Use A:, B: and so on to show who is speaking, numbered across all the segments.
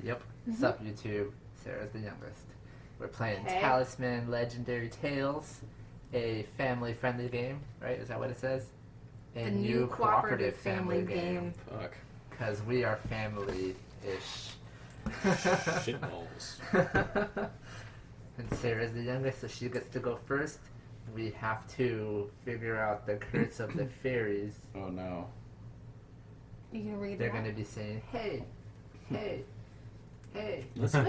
A: Yep. Sup, YouTube. Sarah's the youngest. We're playing
B: Hey.
A: Talisman Legendary Tales, a family-friendly game, right? Is that what it says?
B: A new cooperative family game.
C: Fuck.
A: Because we are family-ish.
C: Shitballs.
A: And Sarah's the youngest, so she gets to go first. We have to figure out the curse of the fairies.
C: Oh no.
B: You can read
A: They're
B: it.
A: going to be saying, hey, hey, hey,
C: Listen.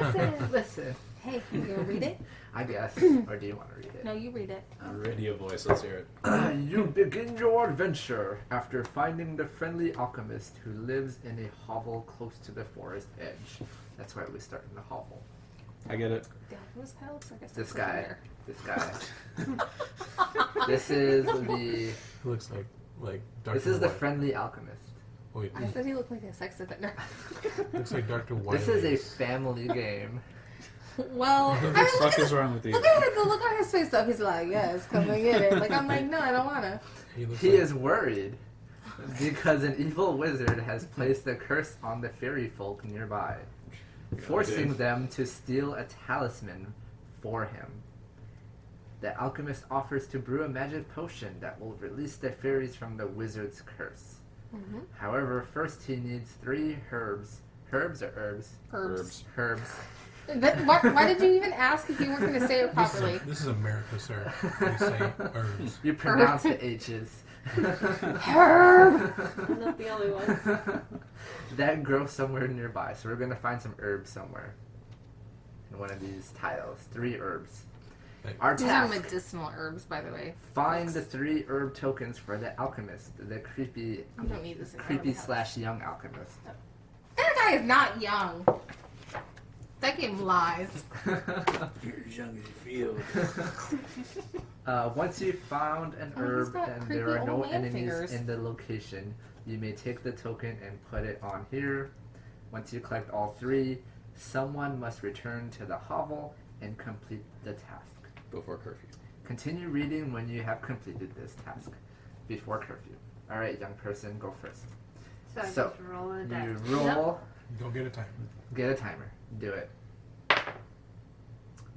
A: listen.
B: Hey, you gonna read it?
A: I guess. Or do you want to read it?
B: No, you read it.
C: Radio voice, let's hear it.
A: You begin your adventure after finding the friendly alchemist who lives in a hovel close to the forest edge. That's why we start in the hovel.
C: I get it.
B: Yeah, this kind of looks like a
A: This
B: sex
A: guy.
B: offender.
A: This guy. This is the.
D: He looks like Dr.
A: This is the
D: White.
A: friendly alchemist.
D: Wait,
B: I said he looked like a sex offender.
D: looks like Dr. White.
A: This is a family game.
B: Well,
C: What
B: I
C: the
B: mean,
C: fuck
B: look
C: is
B: at
C: wrong with you?
B: the look on his face though. He's like, yes, come and get it. Like I'm like, no, I don't wanna.
A: He is worried because an evil wizard has placed a curse on the fairy folk nearby, forcing them to steal a talisman for him. The alchemist offers to brew a magic potion that will release the fairies from the wizard's curse.
B: Mm-hmm.
A: However, first he needs 3 herbs. Herbs or herbs?
B: Herbs.
A: Herbs.
B: Why did you even ask if you weren't going to say it properly?
D: This is America, sir. We say herbs.
A: You pronounce the H's.
B: Herb.
E: I'm not the only one.
A: That grows somewhere nearby, so we're gonna find some herbs somewhere. In one of these tiles. 3 herbs. Our
B: These are
A: task:
B: medicinal herbs, by the way.
A: find the 3 herb tokens for the alchemist, the creepy
B: You don't need this. in front of the house.
A: / young alchemist.
B: That guy is not young. That game lies.
C: You're as young as you feel.
A: Once you've found an
B: Oh, he's
A: herb
B: got
A: and
B: creepy
A: there are no
B: old man
A: enemies
B: fingers.
A: in the location, you may take the token and put it on here. Once you collect all 3, someone must return to the hovel and complete the task.
C: Before curfew.
A: Continue reading when you have completed this task. Before curfew. Alright, young person, go first.
E: So I
A: So,
E: just roll a die.
A: You roll,
D: Don't get a timer.
A: get a timer. Do it.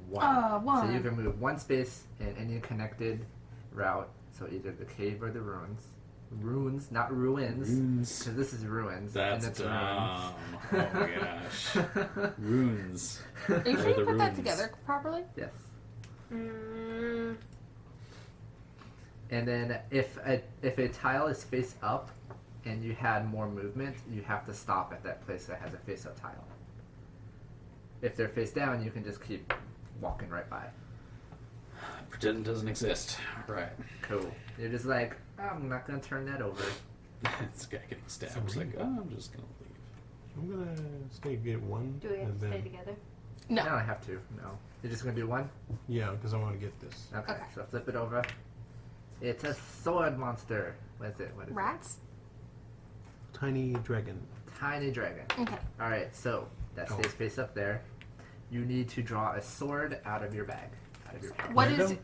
A: 1.
B: One.
A: So you can move 1 space in any connected route. So either the cave or the ruins. Ruins, not ruins.
C: Runes.
A: Because this is ruins.
C: That's
A: and it's
C: dumb. Oh my gosh. Runes.
B: Are you
C: Or
B: sure
C: the
B: you put that
C: runes.
B: together properly?
A: Yes.
E: Mm,
A: And then if a tile is face up and you had more movement, you have to stop at that place that has a face up tile. If they're face down, you can just keep walking right by.
C: Pretend it doesn't exist. Right.
A: Cool. You're just like, I'm not gonna turn that over.
C: This guy getting stabbed. It's like, oh, I'm just gonna leave.
D: I'm gonna stay get 1.
E: do we have
D: and
E: to stay
D: then,
E: together?
B: No.
A: I don't have to. No. You're just gonna do 1?
D: Yeah, because I want to get this.
A: Okay.
B: Okay.
A: So flip it over. It's a sword monster. What is it? What is
B: Rats?
D: Tiny dragon.
A: it? Tiny dragon.
B: Okay.
A: Alright, so that
D: Oh.
A: stays face up there. You need to draw a sword out of your bag. Out of your pouch.
D: Random?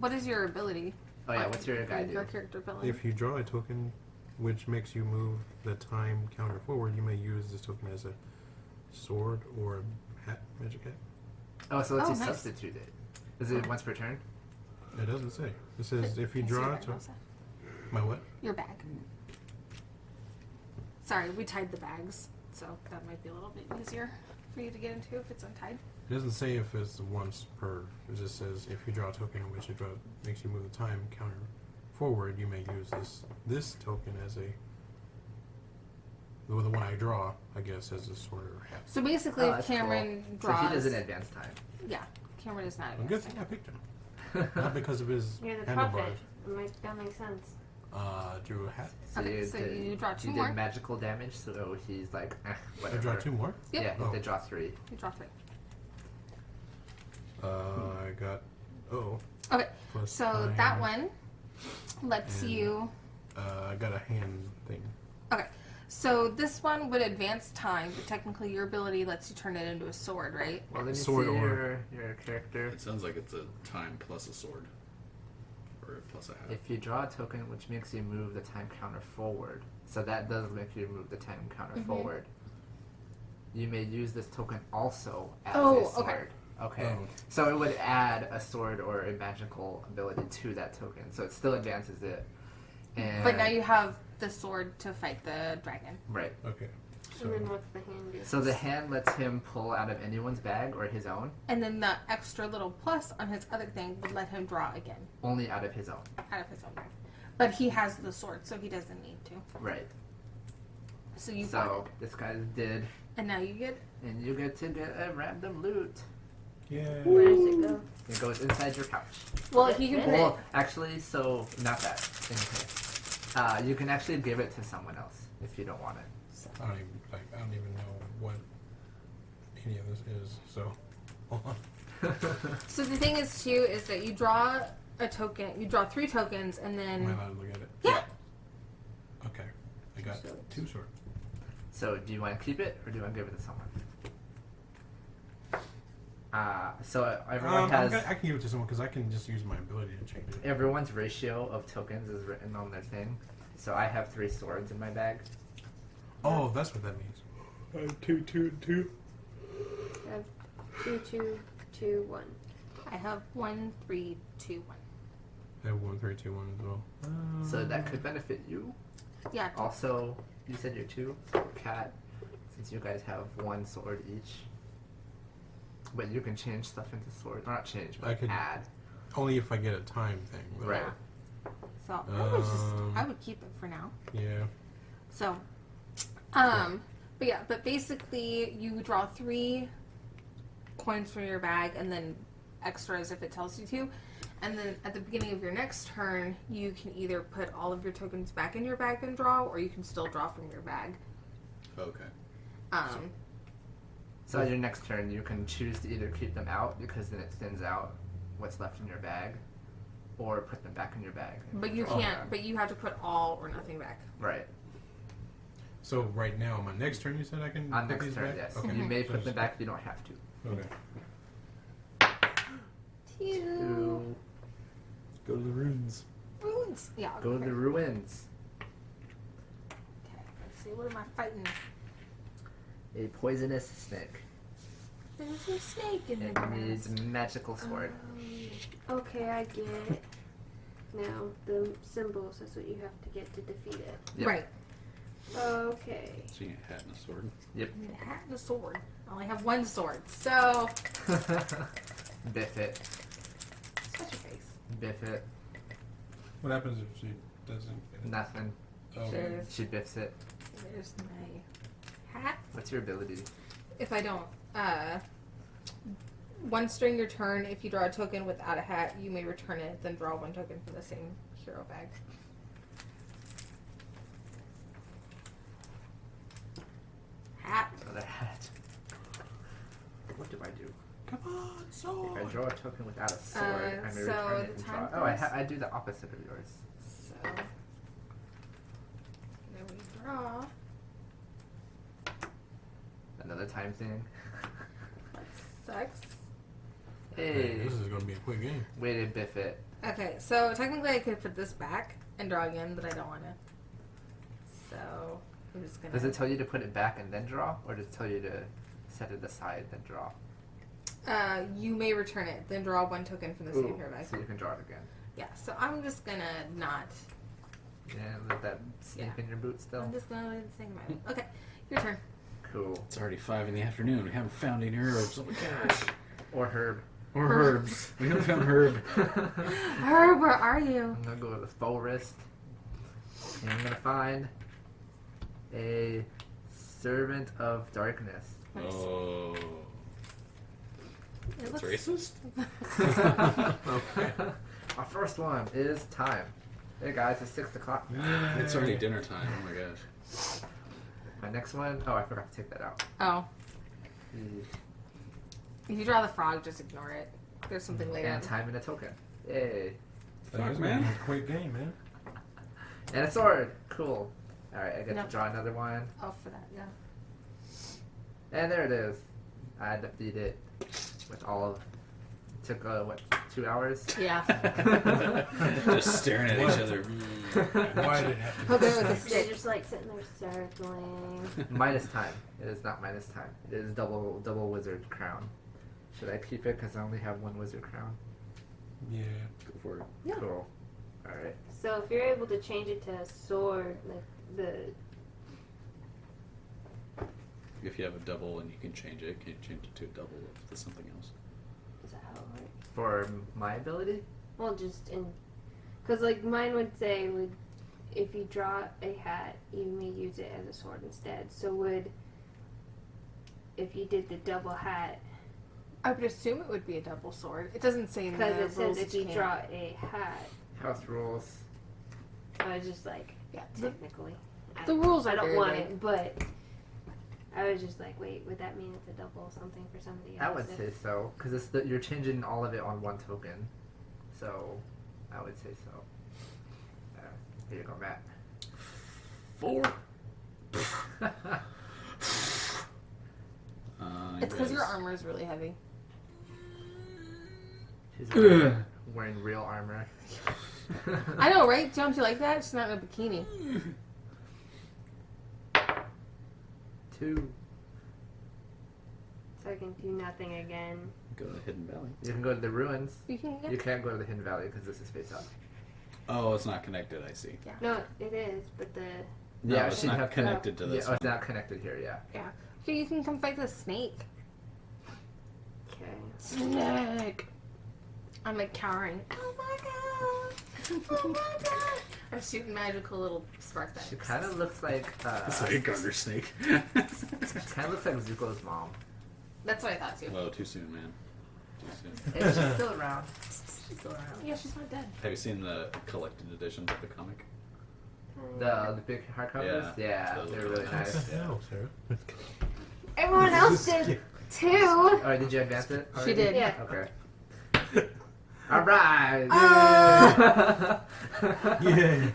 B: What is your ability?
A: Oh yeah, what's your guy do?
B: Your character ability.
D: If you draw a token which makes you move the time counter forward, you may use this token as a sword or a hat, magic hat.
A: Oh, so let's
B: Oh,
A: just
B: nice.
A: substitute it. Is it once per turn?
D: It doesn't say. It says if you
B: Can I see
D: draw
B: your
D: a
B: bag,
D: token.
B: Elsa?
D: My what?
B: Your bag. Sorry, we tied the bags, so that might be a little bit easier for you to get into if it's untied.
D: It doesn't say if it's once per. It just says if you draw a token in which you draw makes you move the time counter forward, you may use this token as a the one I draw, I guess, as a sword or hat.
B: So basically,
A: Oh,
B: if
A: that's
B: Cameron
A: cool.
B: draws,
A: So he does an advance time.
B: yeah, Cameron is not.
D: Well, good thing I picked him. Not because of his
E: You're the
D: handlebars.
E: puppet. That makes sense.
D: Drew a hat.
A: So
B: Okay,
A: you
B: so
A: did,
B: you draw 2
A: you
B: more.
A: did magical damage, so he's like,
D: I
A: whatever.
D: draw 2 more.
B: Yep.
A: Yeah, you
D: Oh.
A: did draw 3.
B: You draw 3.
D: I got
B: Okay,
D: plus
B: so
D: time,
B: that one lets
D: and-
B: you.
D: I got a hand thing.
B: Okay, so this one would advance time, but technically your ability lets you turn it into a sword, right?
A: Well, let me
D: Sword
A: see
D: or-
A: your character.
C: It sounds like it's a time plus a sword. Or plus a hat.
A: If you draw a token which makes you move the time counter forward, so that does make you move the time counter
B: Mhm.
A: forward. you may use this token also as
B: Oh,
A: a sword.
B: okay.
A: Okay.
D: Oh.
A: So it would add a sword or a magical ability to that token. So it still advances it. And
B: But now you have the sword to fight the dragon.
A: Right.
D: Okay.
E: And then
D: So
E: what's the hand do?
A: So the hand lets him pull out of anyone's bag or his own,
B: And then the extra little plus on his other thing would let him draw again
A: only out of his own.
B: out of his own bag. But he has the sword, so he doesn't need to.
A: Right.
B: So you got
A: So
B: it.
A: this guy's did,
B: And now you get
A: and you get to get a random loot.
D: yeah.
E: Where does it go?
A: It goes inside your pouch.
B: well,
E: That's
B: he can
E: it?
B: put it.
A: Well, actually, so not that. In case. You can actually give it to someone else if you don't want it.
D: I don't even know what any of this is. So, hold on.
B: So the thing is too is that you draw a token. You draw 3 tokens, and
D: Am I
B: then
D: allowed to look at it?
B: yeah.
D: Okay. I got
E: Swords.
D: 2 swords.
A: So do you want to keep it or do you want to give it to someone? So everyone has
D: I can give it to someone because I can just use my ability to change it.
A: everyone's ratio of tokens is written on their thing. So I have 3 swords in my bag.
D: Oh, that's what that means. 2, 2, 2.
E: I have 2, 2, 2, 1.
B: I have 1, 3, 2, 1.
D: I have 1, 3, 2, 1 as well.
A: So that could benefit you.
B: Yeah.
A: Also, you said you're 2, so Cat, since you guys have 1 sword each. But you can change stuff into swords. Or not change, but
D: I could-
A: add.
D: Only if I get a time thing. Though.
A: Right.
B: So I would keep it for now.
D: Yeah.
B: So, but basically you draw 3 coins from your bag and then extras if it tells you to. And then at the beginning of your next turn, you can either put all of your tokens back in your bag and draw, or you can still draw from your bag.
C: Okay.
A: So at your next turn, you can choose to either keep them out because then it thins out what's left in your bag, or put them back in your bag. and
B: But you
A: draw
B: can't.
A: them.
B: But you have to put all or nothing back.
A: Right.
D: So right now, my next turn, you said I can
A: On
D: put
A: next
D: these
A: turn,
D: back?
A: yes.
D: Okay.
A: You may
D: So
A: put them
D: just-
A: back, you don't have to.
D: Okay.
A: 2.
C: Go to the ruins.
B: Ruins. Yeah. I'll
A: Go to
B: okay.
A: the ruins.
B: Okay. Let's see. What am I fighting?
A: A poisonous snake.
B: There's a snake in the
A: It
B: grass.
A: needs a magical sword.
E: Okay, I get it. Now, the symbols, that's what you have to get to defeat it.
A: Yep.
B: Right.
E: Okay.
C: So you get a hat and a sword.
B: I need a hat and a sword. I only have 1 sword, so
A: Biff it.
B: touch your face.
A: Biff it.
D: What happens if she doesn't get it?
A: Nothing.
D: Okay.
B: There's,
A: She biffs it.
B: there's my hat.
A: What's your ability?
B: If I don't, once during your turn, if you draw a token without a hat, you may return it, then draw 1 token from the same hero bag. Hat.
A: Another hat. What do I do?
D: Come on,
A: If
D: sword.
A: I draw a token without a sword, I may
B: so
A: return it
B: the
A: and
B: time
A: draw.
B: goes-
A: I do the opposite of yours.
B: So, then we draw.
A: Another time thing.
B: That sucks.
A: Hey,
D: This is gonna be a quick game.
A: way to biff it.
B: Okay, so technically I could put this back and draw again, but I don't want to. So, I'm just gonna.
A: Does it tell you to put it back and then draw, or does it tell you to set it aside then draw?
B: You may return it, then draw 1 token from the same hero bag.
A: So you can draw it again.
B: Yeah, so I'm just gonna not.
A: Yeah, let that sneak in your boot still.
B: I'm just gonna let it sing my way. Okay, your turn.
A: Cool.
C: It's already 5 in the afternoon. We haven't found any herbs. Oh my gosh.
A: Or herb.
C: Or herbs. We haven't found herb.
B: Herb, where are you?
A: I'm gonna go to the forest, and I'm gonna find a servant of darkness.
C: Oh.
B: It
C: That's
B: looks-
C: racist?
A: Okay. Our first one is time. Hey guys, it's 6 o'clock.
C: It's already dinner time. Oh my gosh.
A: My next one, oh, I forgot to take that out.
B: Oh, if you draw the frog, just ignore it. There's something later.
A: And time and a token. Yay.
D: That is
C: man.
D: a quick game, man.
A: And a sword. Cool. Alright, I get
B: No.
A: to draw another one.
B: Oh, for that, yeah.
A: And there it is. I defeated it with all of, took, 2 2 hours.
B: Yeah.
C: Just staring at each other.
D: Why did it have to
B: Poke
D: be
B: it with a
E: They're
B: stick.
E: just like sitting there circling.
A: Minus time. It is not minus time. It is double wizard crown. Should I keep it because I only have one wizard crown?
D: Yeah.
C: Go for it.
B: Yeah.
A: Cool. All right.
E: So if you're able to change it to a sword, like the
C: If you have a double and you can change it, can you change it to a double if there's something else?
E: is that how it works?
A: For my ability,
E: Well, just in because like mine would say would if you draw a hat, you may use it as a sword instead. So would if you did the double hat,
B: I would assume it would be a double sword. It doesn't say in the
E: because it says
B: rules
E: if you
B: can't.
E: draw a hat,
A: house rules.
E: I was just like
B: Yeah.
E: technically.
B: The rules are
E: I don't
B: very
E: want
B: vague.
E: it, but I was just like, wait, would that mean it's a double something for somebody else?
A: I would say so because you're changing all of it on one token. So, I would say so. Here you go, Matt.
C: 4.
B: It's because your armor is really heavy.
A: She's wearing real armor.
B: I know, right? Don't you like that? She's not in a bikini.
A: 2.
E: So I can do nothing again.
C: Go to Hidden Valley.
A: You can go to the ruins.
B: You can get.
A: You can't go to the Hidden Valley because this is face up.
C: Oh, it's not connected, I see.
E: No, it is, but the
C: No,
A: Yeah,
C: it's
A: she'd
C: not
A: have
C: connected to
A: Yeah,
C: this
A: oh,
C: one.
A: it's not connected here. Yeah.
B: Okay, you can come fight the snake.
E: okay.
B: Snake. I'm like cowering. Oh my god! Oh my god! I'm shooting magical little spark
A: She
B: things.
A: kind of looks like.
C: It's like a garter snake.
A: Kind of looks like Zuko's mom.
B: That's what I thought too.
C: Whoa, too soon, man. Too soon.
A: Hey, she's still around. She's still around.
B: Yeah, she's not dead.
C: Have you seen the collected editions of the comic?
A: The big hardcovers? Yeah,
C: Those
A: they're
C: are
A: really
C: really
A: nice.
D: What the hell, Sarah?
E: Everyone else did too.
A: Alright, did you advance it?
B: She
A: already?
B: did.
E: Yeah.
A: Okay. Alright!
D: Yay!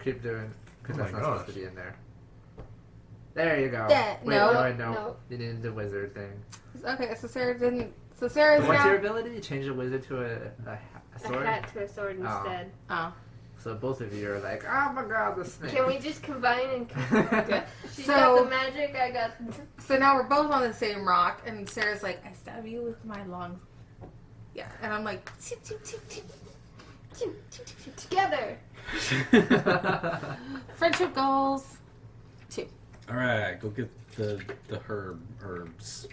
A: Keep doing, because
D: Oh
A: that's
D: my
A: not supposed
D: gosh.
A: to be in there. There you go.
B: Yeah,
A: Wait,
B: no.
A: no.
E: No.
A: You needed the wizard thing.
B: Okay, so Sarah didn't. So Sarah's
A: What's your
B: now.
A: ability? You change the wizard to a
E: A
A: sword?
E: hat to a sword instead.
B: Oh.
A: So both of you are like, oh my god, the snake.
E: Can we just combine and?
B: Good.
E: She
B: So-
E: got the magic. I got.
B: So now we're both on the same rock, and Sarah's like, I stab you with my long. Yeah, and I'm like, tip, tip, tip, tip, tip, tip, tip, tip.
E: Together.
B: Friendship goals. 2.
C: Alright, go get the herbs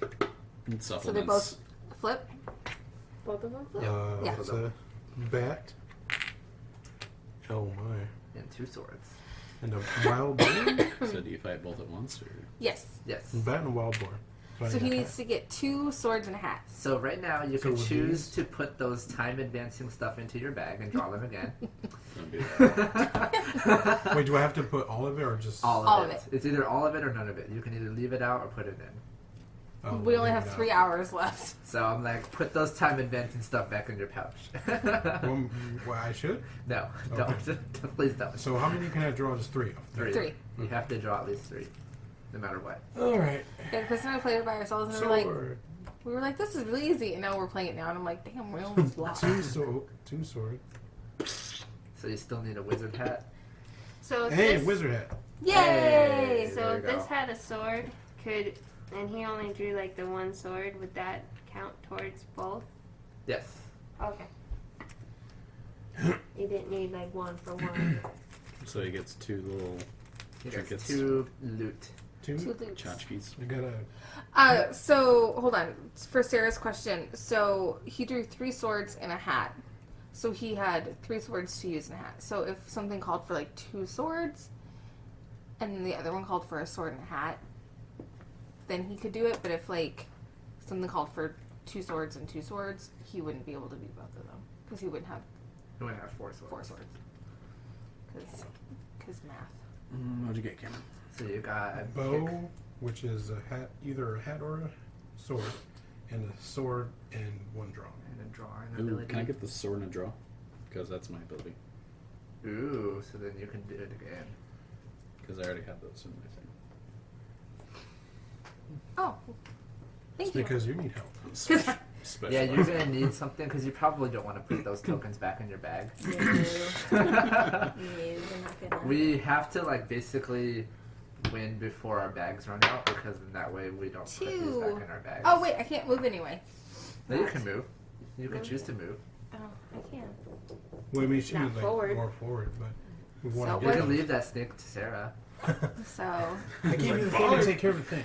C: and supplements.
B: So they both flip.
E: Both of them.
B: Yeah.
D: It's a bat. Oh my.
A: And 2 swords.
D: And a wild boar?
C: So do you fight both at once? Or?
B: Yes.
A: Yes.
D: Bat and a wild boar.
B: So he needs to get 2 swords and a hat.
A: So right now you
D: So
A: can
D: with
A: choose
D: these-
A: to put those time advancing stuff into your bag and draw them again.
C: Don't do that.
D: Wait, do I have to put all of it or just
A: all
B: All
A: of
B: of
A: it. It's either all of it or none of it. You can either leave it out or put it in.
D: Oh,
B: We only
D: leave
B: have
D: it
B: 3
D: out.
B: hours left.
A: So I'm like, put those time advancing stuff back in your pouch.
D: Well, I should.
A: No,
D: Okay.
A: don't. Please don't.
D: So how many can I draw? Just 3.
B: 3.
A: You have to draw at least 3, no matter what.
D: All right.
B: Yeah, Chris and I played it by ourselves, and we were like, this is really easy. And now we're playing it now, and I'm like, damn, we almost lost.
D: Two sword.
A: So you still need a wizard hat.
E: So if
D: Hey,
E: this,
D: wizard hat.
B: Yay!
A: Hey,
E: So
A: there
E: if
A: you go.
E: this had a sword, and he only drew like the one sword, would that count towards both?
A: Yes.
E: Okay. You didn't need like one for one.
C: So he gets 2 little
A: He gets
C: trinkets.
A: 2 loot.
B: 2
D: Two.
B: loops.
C: tchotchkes.
D: I gotta.
B: So hold on for Sarah's question. So he drew 3 swords and a hat. So he had 3 swords to use in a hat. So if something called for like 2 swords, and the other one called for a sword and a hat, then he could do it. But if like something called for 2 swords and 2 swords, he wouldn't be able to do both of them because he wouldn't have
A: You only have 4 swords.
B: 4 swords. Because math.
C: What'd you get, Cameron?
A: So you got a
D: Bow,
A: pick.
D: which is a hat, either a hat or a sword, and a sword and 1 draw.
A: And a draw an
C: Ooh,
A: ability.
C: can I get the sword and a draw? Because that's my ability.
A: Ooh, so then you can do it again.
C: Because I already have those in my thing.
B: Oh, thank
D: It's
B: you.
D: because you need help.
C: Switch, special.
A: Yeah, you're gonna need something because you probably don't want to put those tokens back in your bag.
B: No. No, we're not gonna.
A: We have to like basically win before our bags run out because then that way we don't put these
B: Two.
A: back in our bags.
B: Oh wait, I can't move anyway.
A: No, you can move. You can choose to move.
B: Oh, I can't.
D: Well, I mean, she
E: Not
D: was like
E: forward.
D: more forward, but we
B: So
D: want
A: You
B: what-
A: can leave that snake to Sarah.
B: So
D: I gave you the thing to take care of the thing.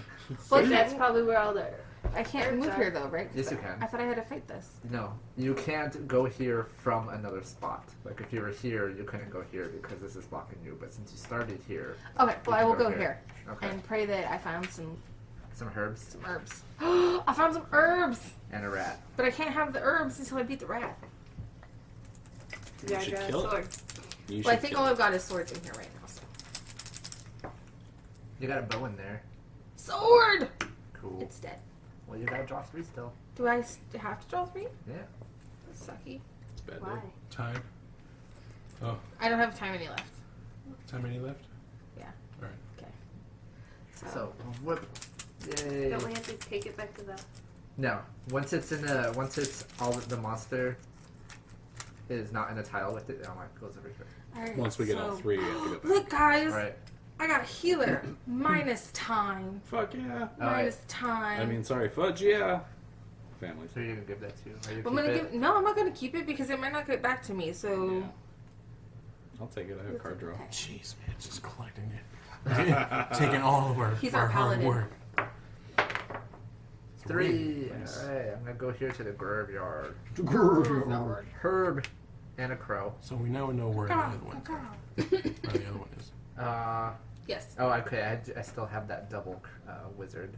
B: Well,
E: That's probably where all the
B: I can't move here though, right? 'Cause
A: Yes, you can.
B: I thought I had to fight this.
A: No, you can't go here from another spot. Like if you were here, you couldn't go here because this is blocking you. But since you started here,
B: Okay, well I
A: can
B: will
A: go
B: go
A: here.
B: here
A: okay,
B: and pray that I found some
A: some herbs
B: herbs. I found some herbs,
A: and a rat.
B: but I can't have the herbs until I beat the rat.
E: you gotta
C: should
E: draw a
C: kill it.
E: sword.
C: You
B: Well, I
C: should
B: think
C: kill
B: all
C: it.
B: I've got is swords in here right now. So.
A: You got a bow in there.
B: Sword!
A: Cool.
B: It's dead.
A: Well, you gotta draw 3 still.
B: Do I have to draw 3?
A: Yeah.
B: Sucky.
C: It's a bad
E: Why?
C: day.
D: Time. Oh,
B: I don't have time any left.
D: how many left?
B: Yeah.
D: All right.
B: Okay.
A: So whoop. Yay.
E: Don't we have to take it back to the...
A: No. Once it's all the monster is not in a tile with it, it goes over here.
B: Alright,
C: Once we get all
B: so-
C: 3, we have to go back.
B: Look, guys!
A: Alright.
B: I got a healer. Minus time.
C: Fuck yeah.
B: Minus time.
C: I mean, sorry, fudge, yeah. Families.
A: So you're gonna give that to? Or you
B: I'm gonna
A: keep it?
B: no, I'm not gonna keep it because it might not get back to me. So
C: Yeah. I'll take it. I have a card draw.
B: Okay.
D: Jeez, man, just collecting it. Taking all of our,
B: He's
D: our
B: our
D: hard
B: paladin.
D: work.
A: 3.
C: Nice.
A: Alright, I'm gonna go here to the graveyard.
B: Forward.
A: Herb and a crow.
D: So we now know where the other one, where the other one is.
B: Yes.
A: Oh, okay. I still have that double wizard,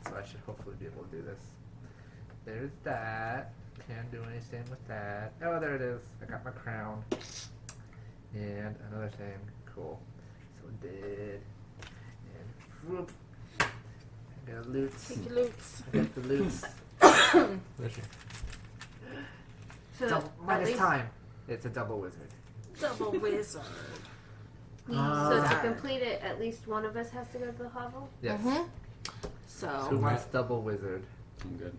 A: so I should hopefully be able to do this. There's that. Can't do anything with that. Oh, there it is. I got my crown. And another thing. Cool. So dead. And whoop. I got loot.
B: Take your loots.
A: I got the loots.
D: Bless you.
E: So
A: Double,
E: at
A: minus
E: least-
A: time. It's a double wizard.
B: Double wizard.
E: So to complete it, at least one of us has to go to the hovel?
A: Yes.
B: Mhm.
A: Who
B: So
A: wants double wizard?
C: I'm good.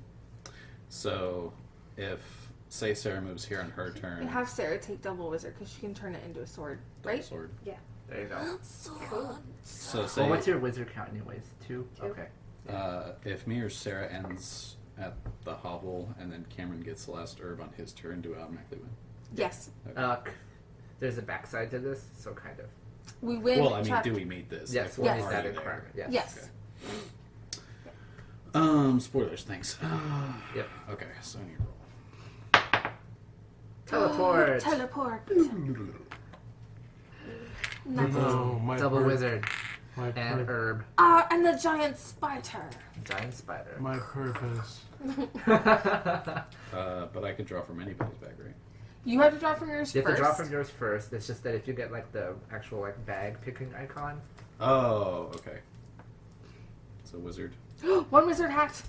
C: So, if, say Sarah moves here on her turn,
B: you have Sarah take double wizard because she can turn it into a sword,
C: double
B: right?
C: sword.
A: There you go.
B: Sword.
C: So, say
A: Well, what's your wizard count anyways? 2?
E: Two.
A: Okay.
C: if me or Sarah ends at the hovel and then Cameron gets the last herb on his turn, do I automatically win?
B: Yes.
A: There's a backside to this, so kind of.
B: We win.
C: Well, I mean,
B: chap-
C: do we meet this?
A: Yes,
C: If
A: we'll
C: we're
A: need
B: Yes.
A: that
C: already there?
A: requirement. Yes.
B: Yes.
C: Spoilers, thanks.
A: Yep.
C: Okay, so I need to roll.
A: Teleport.
B: Teleport.
D: No, my
A: Double
D: per-
A: wizard
D: My,
A: and
D: per-
A: herb.
B: And the giant spider.
A: Giant spider.
D: my purpose.
C: But I could draw from anybody's bag, right?
B: You have to draw from yours
A: You have
B: first.
A: to draw from yours first. It's just that if you get like the actual like bag picking icon,
C: Oh, okay. So wizard.
B: One wizard hat.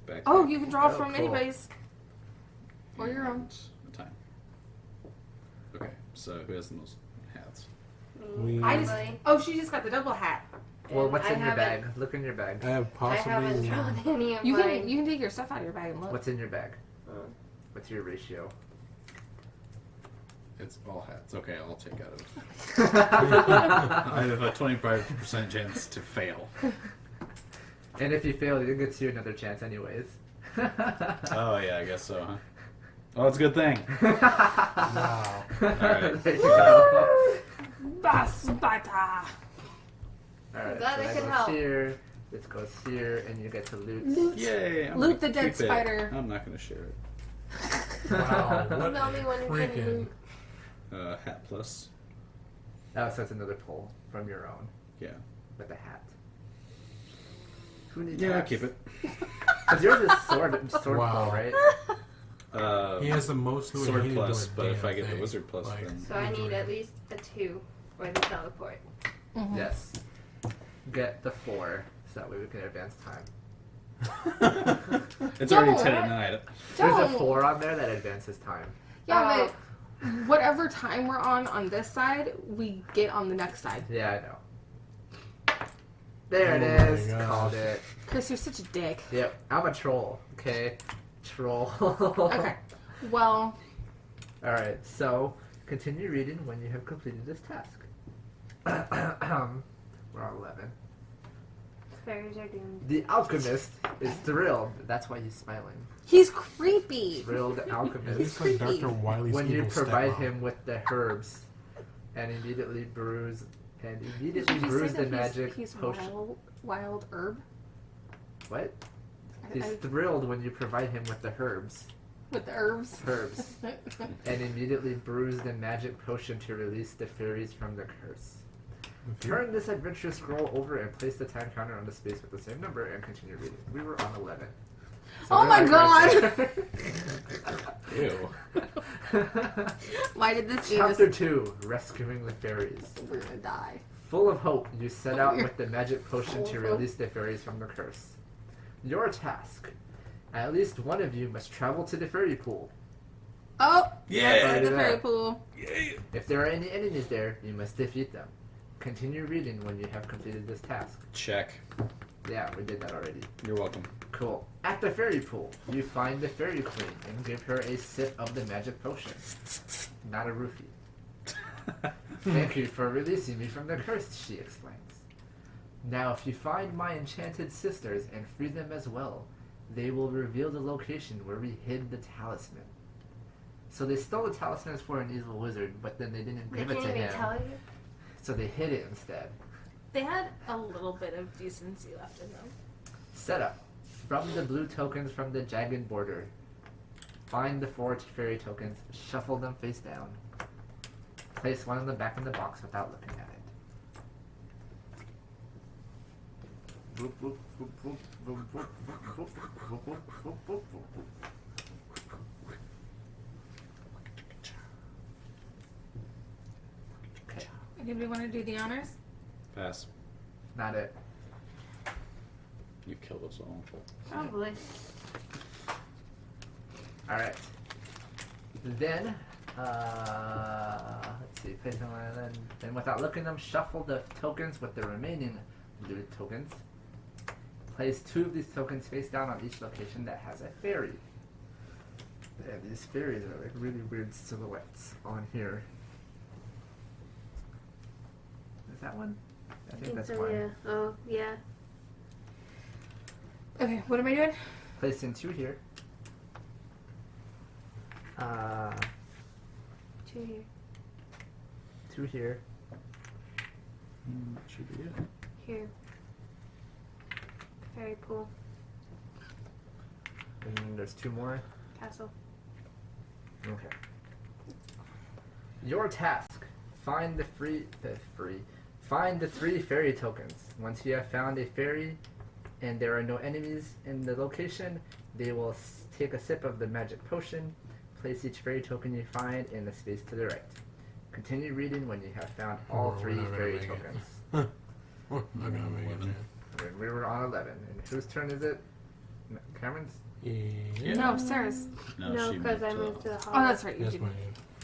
C: Back.
B: Oh, you can draw
A: Oh,
B: from
A: cool.
B: anybody's. Or your own.
C: And time. Okay, so who has the most hats?
D: We,
B: I just.
E: Really?
B: Oh, she just got the double hat.
A: well,
E: And
A: what's
E: I
A: in your
E: haven't-
A: bag? Look in your bag.
D: I have
E: I
D: possibly.
E: haven't drawn any of
B: You
E: mine.
B: can take your stuff out of your bag and look.
A: What's in your bag?
E: Oh.
A: What's your ratio?
C: It's all hats. Okay, I'll take out of it. I have a 25% chance to fail.
A: And if you fail, you get to another chance anyways.
C: Oh, yeah, I guess so, huh? Oh, it's a good thing.
D: Wow.
C: Alright.
A: There you go.
B: Basbata.
A: Alright,
E: glad
A: so
E: I
A: that
E: could
A: goes
E: help.
A: here. This goes here, and you get to loot.
C: Yay! I'm
B: Loot
C: gonna
B: the dead
C: keep it.
B: spider.
C: I'm not going to share it.
D: Wow.
E: I'm
D: What
E: the only one who can
D: freaking.
E: loot.
C: Hat plus.
A: Oh, so that's another pull from your own
C: Yeah.
A: with a hat. Who needs
C: Yeah, I'll
A: hats?
C: keep it.
A: Because yours is sword
D: Wow.
A: pull, right?
D: He has the most who
C: Sword
D: he didn't do
C: plus,
D: a
C: but if
D: damn
C: I get the
D: thing.
C: wizard plus,
D: Like,
C: then
E: So I need at least a 2 for the teleport.
B: Mm-hmm.
A: Yes. Get the 4, so that way we can advance time.
C: it's already
B: Don't.
C: 10 at night.
A: There's a
B: Don't.
A: 4 on there that advances time.
B: Yeah, but whatever time we're on this side, we get on the next side.
A: Yeah, I know. There it
D: Oh my
A: is.
D: gosh.
A: Called it.
B: Chris, you're such a dick.
A: Yep. I'm a troll. Okay. Troll.
B: Okay. Well,
A: Alright, so continue reading when you have completed this task. We're on 11.
E: Fairies are doomed.
A: The alchemist is thrilled. That's why he's smiling.
B: he's creepy.
A: Thrilled
D: It
A: alchemist.
D: looks like
B: creepy.
D: Dr. Wiley's
A: When you
D: evil
A: provide
D: stepmom.
A: him with the herbs and immediately brews
B: Did you say
A: the
B: that
A: magic
B: he's
A: potion.
B: wild herb?
A: What?
B: I-
A: He's thrilled when you provide him with the herbs.
B: with the herbs.
A: Herbs. And immediately brews the magic potion to release the fairies from the curse.
D: If you-
A: Turn this adventure scroll over and place the time counter on the space with the same number and continue reading. We were on 11.
B: Oh my
A: we're
B: God.
A: right
C: Ew.
A: there.
B: Why did this do
A: Chapter
B: this?
A: 2, Rescuing the Fairies.
B: We're gonna die.
A: Full of hope, you set out with the magic potion to
B: Full of
A: release the fairies from the curse. Your task. At least one of you must travel to the fairy pool.
B: Oh,
C: Yeah.
B: that's
A: Already
B: the fairy
A: there.
B: pool.
A: If there are any enemies there, you must defeat them. Continue reading when you have completed this task.
C: Check.
A: Yeah, we did that already.
C: You're welcome.
A: Cool. At the fairy pool, you find the fairy queen and give her a sip of the magic potion. Not a roofie. Thank you for releasing me from the curse, she explains. Now, if you find my enchanted sisters and free them as well, they will reveal the location where we hid the talisman. So they stole the talismans for an evil wizard, but then they didn't
E: They
A: give it
E: can't
A: to
E: even
A: him.
E: tell you.
A: So they hid it instead.
B: They had a little bit of decency left in them.
A: Setup. From the blue tokens from the jagged border. Find the 4 fairy tokens, shuffle them face down. Place one of them back in the box without looking at it. Boop, boop, boop, boop, boop, boop, boop, boop, boop, boop, boop, boop, boop. Okay,
B: Anybody want to do the honors?
C: Pass.
A: not it.
C: You killed us all.
E: Probably.
A: Alright. Then, let's see, place them on, then without looking at them, shuffle the tokens with the remaining blue tokens. Place 2 of these tokens face down on each location that has a fairy. Yeah, these fairies are like really weird silhouettes on here. Is that one? I think that's
E: so,
A: one.
E: yeah. Oh, yeah.
B: Okay, what am I doing?
A: Placing 2 here.
E: 2 here.
A: 2 here.
C: Should be it.
E: Here. Fairy pool.
A: And then there's 2 more.
E: Castle.
A: Okay. Your task: find the find the 3 fairy tokens. Once you have found a fairy, and there are no enemies in the location, they will take a sip of the magic potion. Place each fairy token you find in the space to the right. Continue reading when you have found all
D: Oh,
A: 3
D: we're not gonna
A: fairy
D: make it.
A: tokens.
D: Oh, I'm gonna make it,
C: 11.
D: man.
A: And we were on 11. And whose turn is it? Cameron's?
D: Yeah.
B: No, Sarah's.
E: No,
C: she
E: because I
C: moved
E: moved to the
B: Oh,
E: hall.
B: that's right. You
D: That's
B: did.
D: my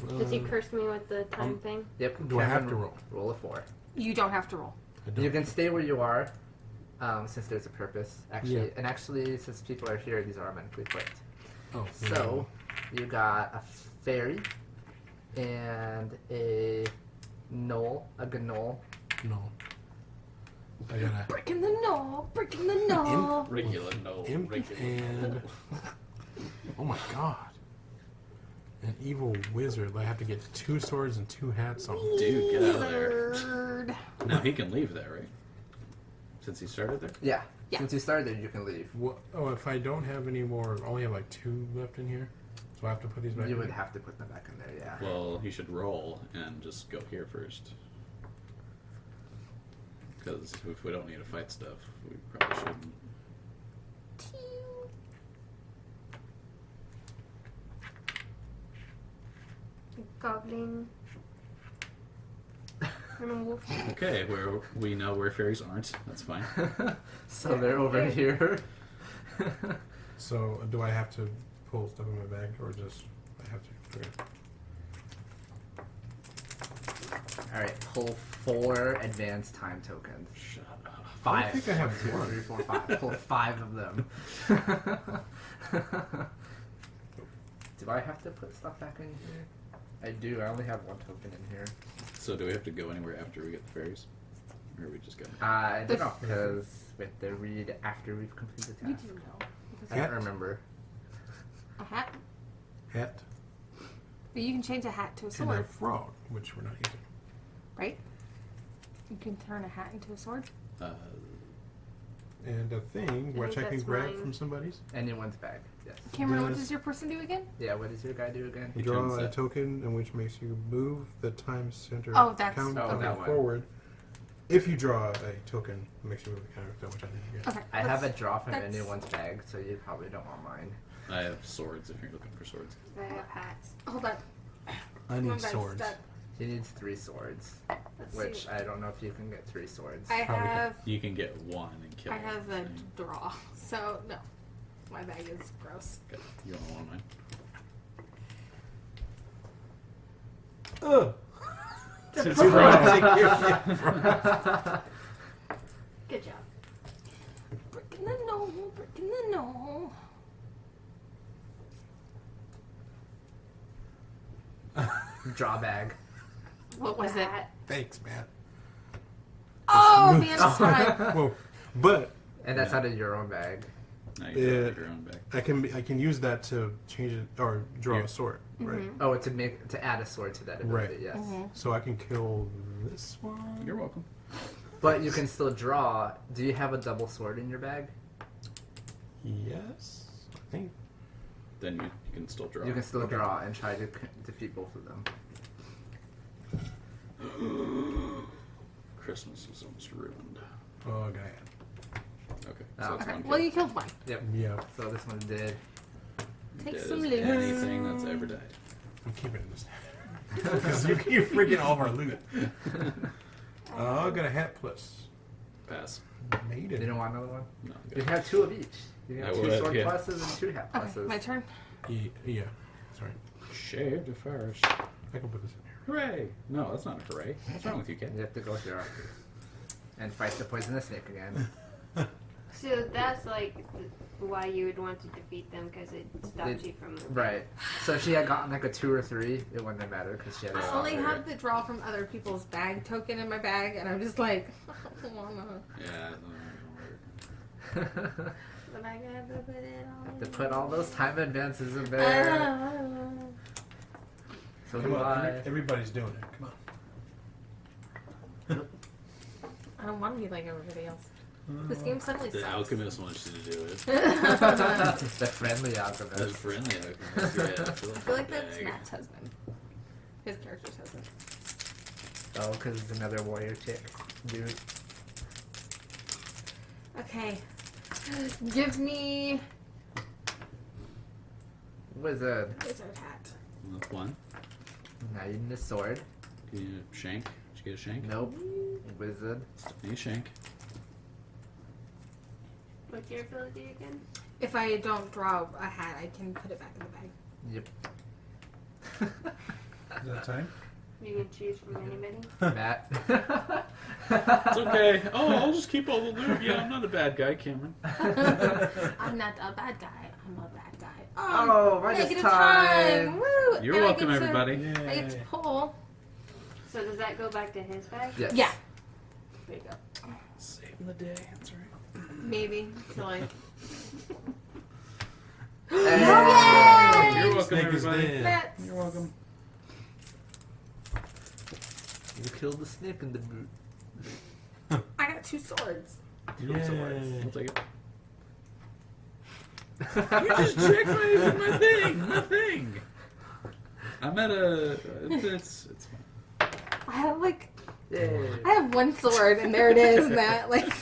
E: Because he cursed me with the time thing.
A: Yep.
D: Do I have
A: Cameron,
D: to roll?
A: Roll a 4.
B: You don't have to roll.
D: I don't.
A: You can stay where you are, since there's a purpose. Actually,
D: Yeah.
A: and actually, since people are here, these are automatically flipped.
D: Oh,
A: So you got a fairy and a gnoll.
D: no. I got a
B: Breaking the no, breaking the no.
C: Regular no.
D: imp
C: Regular
D: and oh my god, an evil wizard. I have to get 2 swords and 2 hats on.
C: Dude, get out of there.
B: Wizard.
C: Now he can leave there, right? Since he started there?
A: Yeah.
B: Yeah.
A: Since you started there, you can leave.
D: What, oh, if I don't have any more, I only have like 2 left in here, so I have to put these back.
A: You
D: in?
A: would have to put them back in there. Yeah.
C: Well, he should roll and just go here first. Because if we don't need to fight stuff, we probably shouldn't.
E: Goblin. And a wolf.
C: Okay, where we know where fairies aren't. That's fine.
A: So they're over here.
D: So do I have to pull stuff in my bag, or just I have to? Okay.
A: All right. Pull 4 advanced time tokens.
C: Shut up.
A: 5.
D: I think I have
A: 1, 2,
D: one.
A: 3, 4, 5. Pull 5 of them. Do I have to put stuff back in here? I do. I only have 1 token in here.
C: So do we have to go anywhere after we get the fairies? Or are we just going?
A: I don't know, because we have to read after we've completed the
B: You
A: task.
B: do know.
A: I don't remember.
B: A hat?
D: Hat
B: But you can change a hat to a
D: and a
B: sword,
D: frog, which we're not using.
B: right? You can turn a hat into a sword.
D: And a thing
E: I
D: which I
E: think
D: can
E: that's
D: grab
E: mine.
D: from somebody's.
A: Anyone's bag. Yes.
B: Cameron, what
D: Does-
B: does your person do again?
A: Yeah, what does your guy do again?
C: He
D: Draw
C: turns
D: a
C: that.
D: token in which makes you move the time center
B: Oh, that's-
D: count
A: Oh,
D: counting
A: that one.
D: forward. If you draw a token, it makes you move the counter count, which I didn't get.
B: Okay.
A: I have a
B: let's-
A: draw from
B: that's-
A: anyone's bag, so you probably don't want mine.
C: I have swords if you're looking for swords.
E: I have hats.
B: Hold on.
D: I
B: My
D: need
B: bag's
D: swords.
B: stuck.
A: He needs 3 swords,
B: Let's
A: which
B: see.
A: I don't know if you can get 3 swords.
B: I
D: Probably
B: have.
C: You can get one and kill
B: I have a
C: thing.
B: draw, so no. My bag is gross.
C: Okay. You want one of mine?
D: Ugh.
E: Good job.
B: Breaking the no, breaking the no.
A: Draw bag.
B: What was
E: The
B: it?
E: hat.
D: Thanks, man.
B: Oh, man, it's time.
D: Whoa. But
A: And that's out of your own bag.
C: Now you draw
D: Yeah.
C: your own back.
D: I can use that to change it or draw
C: Yeah.
D: a sword, right?
B: Mhm.
A: Oh, to add a sword to that ability,
D: Right.
A: yes.
B: Mhm.
D: So I can kill this one.
C: You're welcome.
A: But you can still draw. Do you have a double sword in your bag?
D: Yes, I think.
C: Then you can still draw.
A: You can still
D: Okay.
A: draw and try to defeat both of them.
C: Christmas was almost ruined.
D: Oh, God.
C: Okay.
A: Oh,
C: So it's
B: Okay.
C: one
B: Well,
C: kill.
B: you killed one.
A: Yep.
D: Yeah,
A: So this one did.
B: Take
C: Dead
B: some
C: as
B: loot.
C: anything that's ever died.
D: I'm keeping this. Because you keep freaking all of our loot. Oh, I got a hat plus.
C: Pass.
D: Made
A: You
D: it.
A: don't want another one?
C: No.
A: You have 2 of each. You
C: I
A: have 2
C: would,
A: sword
C: yeah.
A: pluses and 2 hat
B: Okay,
A: pluses.
B: my turn.
D: Yeah. Sorry.
C: Shaved a first.
D: I can put this in here.
C: Hooray! No, that's not a hooray. What's wrong with you, Kat?
A: You have to go here and fight the poisonous snake again.
E: So that's like why you would want to defeat them because it stops you from moving.
A: Right. So if she had gotten like a 2 or 3 it wouldn't have mattered because she had a
B: I only
A: sword.
B: have the draw from other people's bag token in my bag, and I'm just like, I don't wanna.
C: Yeah, that don't work.
B: But I gotta put it on.
A: To put all those time advances in there. So
D: Come
A: do
D: on,
A: I.
D: everybody's doing it. Come on.
B: I don't want to be like everybody else. This game suddenly
C: The
B: sucks.
C: alchemist wants you to do it.
A: The friendly alchemist.
C: That's friendly alchemist. Yeah,
B: I feel like that's
C: bag.
B: Matt's husband. His character's husband.
A: Oh, because it's another warrior chick. Dude.
B: Okay. Give me
A: Wizard.
B: wizard hat.
C: That's one.
A: Now you need a sword.
C: Do you need a shank? Did you get a shank?
A: Nope. Wizard.
C: Need a shank.
E: What's your ability again?
B: If I don't draw a hat, I can put it back in the bag.
A: Yep.
D: Is that time?
E: You can choose from anybody.
A: Matt.
C: It's okay. Oh, I'll just keep all the loot. Yeah, I'm not a bad guy, Cameron.
B: I'm not a bad guy. I'm a bad guy.
A: Oh, minus
B: negative
A: time.
B: Woo!
C: You're
B: And I
C: welcome,
B: get to-
C: everybody.
B: I get to pull.
E: So does that go back to his bag?
A: Yes.
B: Yeah. There you go.
C: Saving the day. That's right.
B: Maybe. Till I...
A: Hey.
C: You're welcome,
D: Snake is
C: everybody.
D: dead.
B: That's...
C: You're welcome.
A: You killed the snake in the boot.
B: I got 2 swords.
C: Two swords.
D: Yay.
C: I'll take it. You just checked my thing. My thing. I'm at a. It's fine.
B: I have like...
A: Yay.
B: I have 1 sword, and there it is, Matt. Like...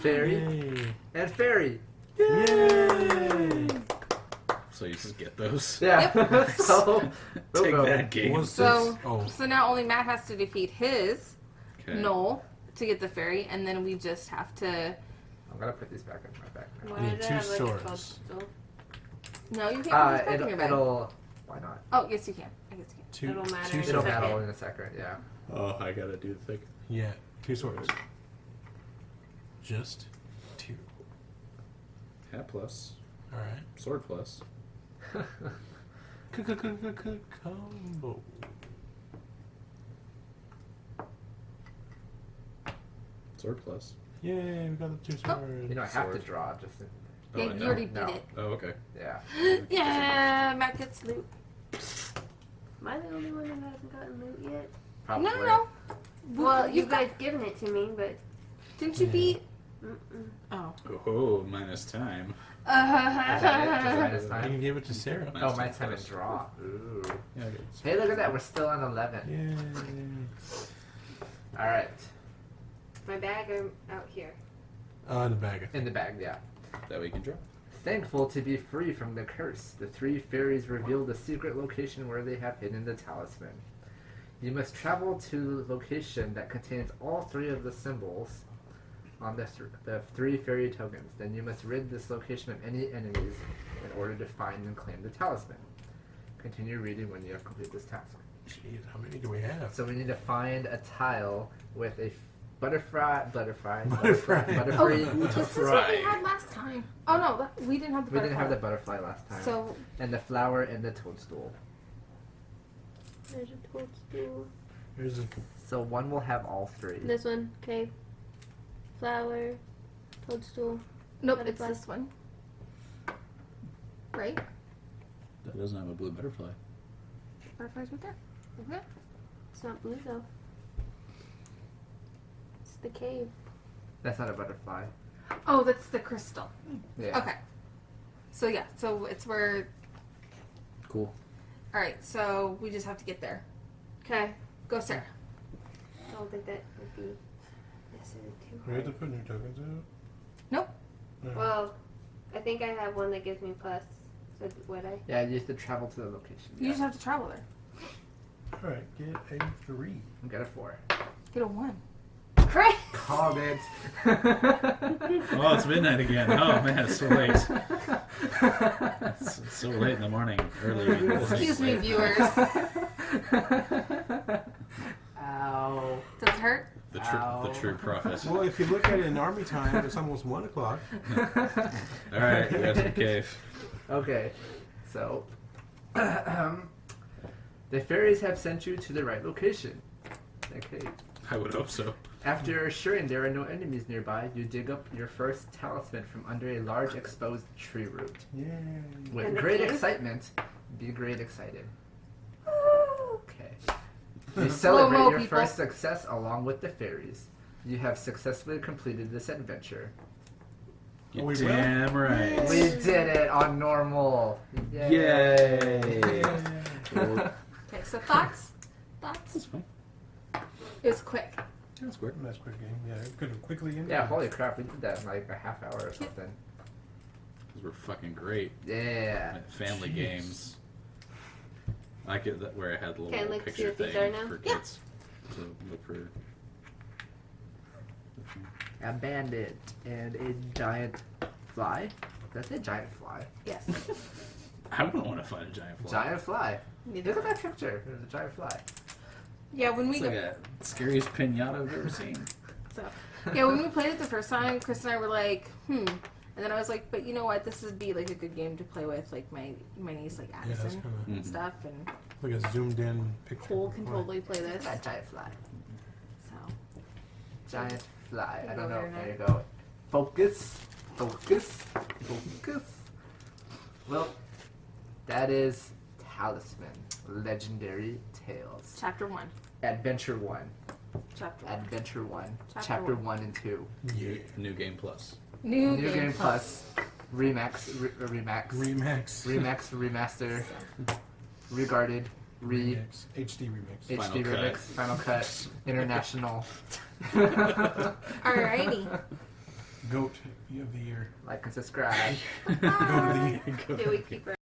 A: Fairy
D: Yay.
A: and fairy.
D: Yay.
C: So you just get those.
A: Yeah. So
C: Take
A: go.
C: that game.
D: What's
B: So-
D: this? Oh,
B: So now only Matt has to defeat his
C: Okay.
B: Knoll to get the fairy, and then we just have to...
A: I'm gonna put these back in my backpack.
E: What
D: I need
E: is
D: 2
E: that? Like a
D: swords.
E: postal?
B: No, you can't put this back in
A: It'll,
B: your bag.
A: it'll. Why not?
B: Oh, yes, you can. I guess you can.
D: two.
E: It'll matter
D: Two
E: in a
A: It'll
D: swords.
E: second.
A: battle in a second. Yeah.
C: Oh, I gotta do the thing.
D: Yeah, 2 swords. Just 2.
C: Hat plus.
D: All right.
C: Sword plus.
D: Combo.
C: Sword plus.
D: Yay, we got the 2 swords.
A: You don't have to
C: Sword.
A: draw, just
B: Yeah,
C: I
B: you
C: know.
B: already beat
A: No.
B: it.
C: Oh, okay.
A: yeah.
B: Yeah, Matt gets loot.
E: Am I the only one that hasn't gotten loot yet?
A: Probably.
B: No.
E: Well, you
B: You've got-
E: guys given it to me, but
B: Didn't you
D: Yeah.
B: beat?
E: mm-mm.
B: Oh.
C: Oh, minus time.
A: Is that it? Just minus
D: You
A: time?
D: can give it to Sarah.
A: Oh, my time and draw. Ooh.
C: Yeah, okay.
A: Hey, look at that. We're still on 11.
D: Yay.
A: All right.
E: My bag are out here.
D: In the bag.
A: In the bag, yeah.
C: That way you can draw.
A: Thankful to be free from the curse, the 3 fairies reveal the secret location where they have hidden the talisman. You must travel to the location that contains all 3 of the symbols on the 3 fairy tokens. Then you must rid this location of any enemies in order to find and claim the talisman. Continue reading when you have completed this task.
D: Jeez, how many do we have?
A: So we need to find a tile with a butterfly.
B: Oh,
A: Butterfree.
B: this is what we had last time. Oh no, we didn't have the
A: We
B: butterfly.
A: didn't have the butterfly last time.
B: So
A: And the flower and the toadstool.
E: There's a toadstool.
D: Here's a
A: So one will have all 3.
E: This one, okay. Flower, toadstool.
B: nope,
E: Butterfly.
B: it's this one. Right?
C: That doesn't have a blue butterfly.
B: Butterfly's right there. Okay.
E: It's not blue though. It's the cave.
A: That's not a butterfly.
B: Oh, that's the crystal.
A: Yeah.
B: Okay. So yeah, so it's where.
C: Cool.
B: All right, so we just have to get there.
E: Okay.
B: Go, Sarah.
E: I don't think that would be necessarily too
D: we have to
E: hard.
D: put new tokens out.
B: Nope.
D: Alright.
E: Well, I think I have one that gives me plus. So would I?
A: Yeah, you have to travel to the location.
B: You just have to travel there.
D: Alright, get a 3.
A: Get a 4.
B: Get a 1.
E: Chris!
A: Called it.
C: Oh, it's midnight again. Oh man, it's so late. It's so late in the morning. Early.
B: Excuse me, viewers.
A: Ow.
B: Does it hurt?
C: The
A: Ow.
C: true prophet.
D: Well, if you look at it in army time, it's almost 1 o'clock.
C: All right, we got to the cave.
A: Okay, so the fairies have sent you to the right location. Okay.
C: I would hope so.
A: After assuring there are no enemies nearby, you dig up your first talisman from under a large exposed tree root.
D: Yay.
A: With
E: In the
A: great
E: cave?
A: excitement, be great excited. Okay. You celebrate
B: Slow-mo,
A: your
B: people.
A: first success along with the fairies. You have successfully completed this adventure.
C: You're
D: we
C: damn right.
A: We did it on normal.
C: Yay! Cool.
B: Okay, so thoughts?
C: That's
B: Thoughts?
C: fine.
B: It was quick.
C: That's quick.
D: Nice quick game. Yeah, it could have quickly ended.
A: Yeah, holy crap, we did that in like a half hour or something.
C: Those were fucking great.
A: Yeah.
C: Like family
D: Jeez.
C: games. I like it where I had the
E: Okay,
C: little
E: let's see
C: picture
E: what these
C: thing
E: are now.
C: for
B: Yeah.
C: kids to look for.
A: A bandit and a giant fly. That's a giant fly.
B: Yes.
C: I wouldn't want to find a giant fly.
A: Giant fly.
B: Neither
A: Look at that picture. There's a giant fly.
B: Yeah, when we
C: It's like a scariest pinata I've ever seen.
B: so yeah, when we played it the first time, Chris and I were like, and then I was like, but you know what? This would be like a good game to play with, like my niece, like
D: Yeah, that's
B: Addison
D: kind of
B: and stuff, and
D: like a zoomed in picture.
B: Cole can
D: Why?
B: totally play this.
A: That giant fly.
B: So
A: Giant fly. I
B: Go
A: don't know.
B: there now.
A: There you go. Focus. Focus. Focus. Well, that is Talisman. Legendary Tales.
B: chapter 1.
A: Adventure 1.
B: Chapter 1.
A: Adventure 1.
B: Chapter
A: Chapter
B: one.
A: 1 and 2.
D: Yeah.
C: New game plus.
B: New
A: New Game Plus. Remax. Remax.
D: Remix.
A: Remix. Remaster. Regarded.
D: Remix. HD remix.
A: HD
C: Final
A: Remix.
C: cut.
A: Final Cut. International.
B: Alrighty.
D: Goat of the year.
A: Like and subscribe.
D: Goat of the year.
E: Did we keep her?